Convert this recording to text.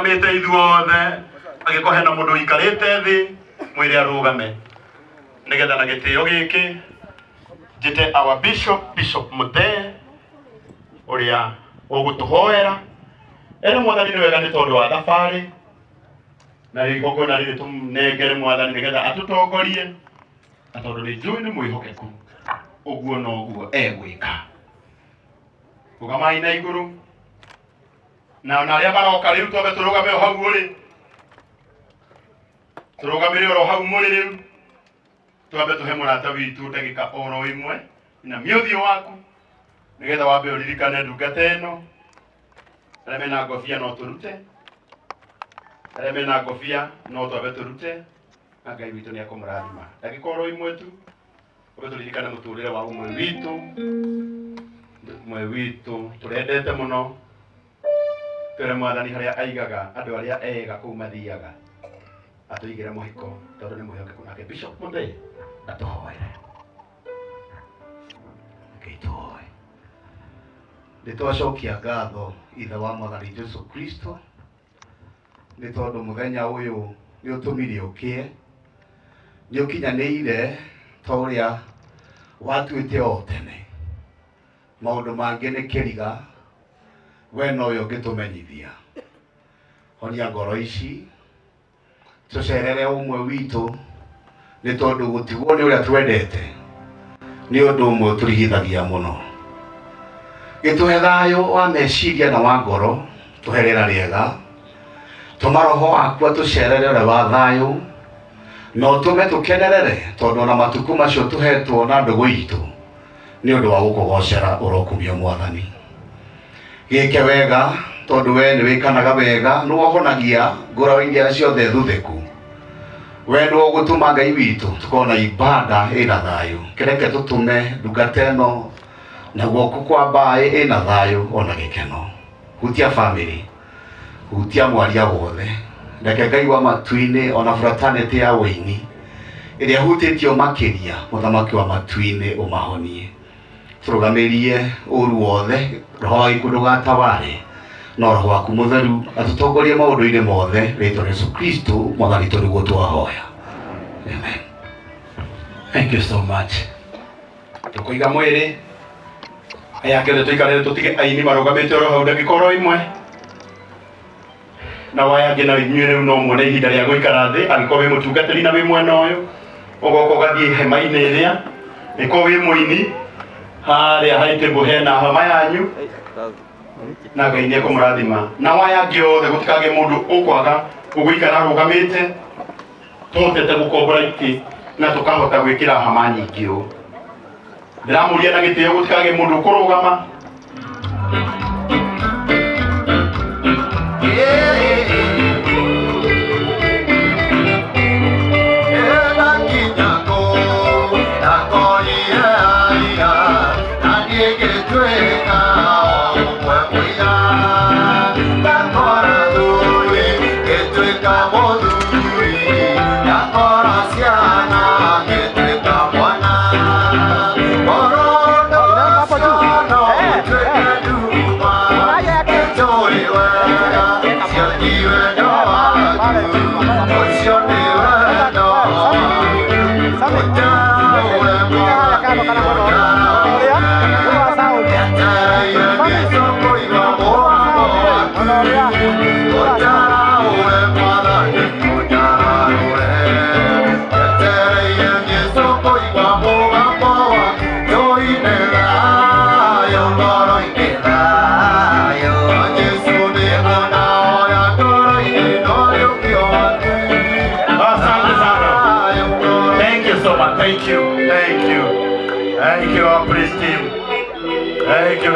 tũrũgamĩte ithuothe agĩkohe na mũndũ ikarĩte thĩ mwĩrĩ arũgame nĩgetha na gĩtĩo gĩkĩ njĩte our Bishop Muthee ũrĩa ũgũtũhoera ene mwathani nĩ wega nĩ tondũ wa thabarĩ na igongona rĩrĩ tũnengere mwathani nĩgetha atũtongorie na tondũ nĩ njũĩ nĩ mwĩhokeku ũguo noguo egwĩka. Rũgamai na igũrũ na arĩa maroka rĩu twambe tũrũgame o hau ũrĩ, tũrũgamĩre oro hau mũrĩ rĩu, twambe tũhe mũrata witũ ndagĩka oro ĩmwe na mĩũthiũ waku nĩgetha wambe ũririkane ndungata ĩno. Arĩa mena ngobia no tũrute, arĩa mena ngobia no twambe tũrute na Ngai witũ nĩ akũmũrathima. Ndagĩka oro ĩmwe tu twambe tũririkane mũtũrĩre wa ũmwe witũ tũrendete mũno, twĩre mwathani harĩa aigaga andũ arĩa ega kũu mathiaga atũigĩre mũhiko tondũ nĩ mwĩhokeku nake Bishop Muthee atũhoere. Nĩtũhoe. Nĩtwacokia ngatho ithe wa mwathani Jesu Kristo nĩ tondũ mũthenya ũyũ nĩ ũtũmire ũkĩe, nĩ ũkinyanĩire ta ũrĩa watuĩte o tene. Maũndũ mangĩ nĩ kĩriga, we nowe ũngĩtũmenyithia. Honia ngoro ici, tũcerere ũmwe witũ nĩ tondũ gũtigwo nĩ ũrĩa twendete nĩ ũndũ ũmwe ũtũrigithagia mũno. Gĩtũhe thayũ wa meciria na wa ngoro, tũhe rĩera rĩega, tũma roho waku atũcerere ũrĩa wa thayũ na ũtũme tũkenerere tondũ ona matukũ macio tũhetwo na ndũgũ itũ nĩ ũndũ wa gũkũgocera ũrokumia mwathani. Gĩke wega tondũ we nĩ wĩkanaga wega, nĩ wohonagia ngũraro iria ciothe thuthĩku. We nĩ ũgũtũma Ngai witũ tũkorwo na ibada ĩna thayũ. Kĩreke tũtũme ndungata ĩno na guoko kwa mbaĩ ĩna thayũ ona gĩkeno. Hutia family, hutia mwaria wothe, reke Ngai wa matu-inĩ ona fraternity ya wĩini ĩrĩa hutĩtio makĩria mũthamaki wa matu-inĩ ũmahonie. Tũrũgamĩrie ũru wothe, roho wa gĩkuũ ndũgataware no roho waku mũtheru atũtongorie maũndũ-inĩ mothe rĩtwa Yesu Kristo mwathani tondũ nĩguo twahoya. Amen. Thank you so much. Tũkũiga mwĩrĩ aya kĩrĩa tũikarĩre tũtige aini marũgamĩte oro hau ndagĩka oro ĩmwe na waya ngĩ na inyuĩ rĩu no muone ihinda rĩa gũikara thĩ angĩkorwo wĩ mũtungatĩri na wĩ mwena ũyũ ũgoka ũgathiĩ hema-inĩ ĩrĩa ĩkorwo wĩ mũini harĩa haitĩmbũ hena hema yanyu na Ngai nĩ ekũmũrathima. Na waya ngĩ othe gũtikage mũndũ ũkwaga ũgũikara arũgamĩte, tũhotete gũkombora itĩ na tũkahota gwĩkĩra hama nyingĩ ũũ. Ndĩramũria na gĩtĩo gũtikage mũndũ ũkũrũgama. Thank you, our praise team. Thank you,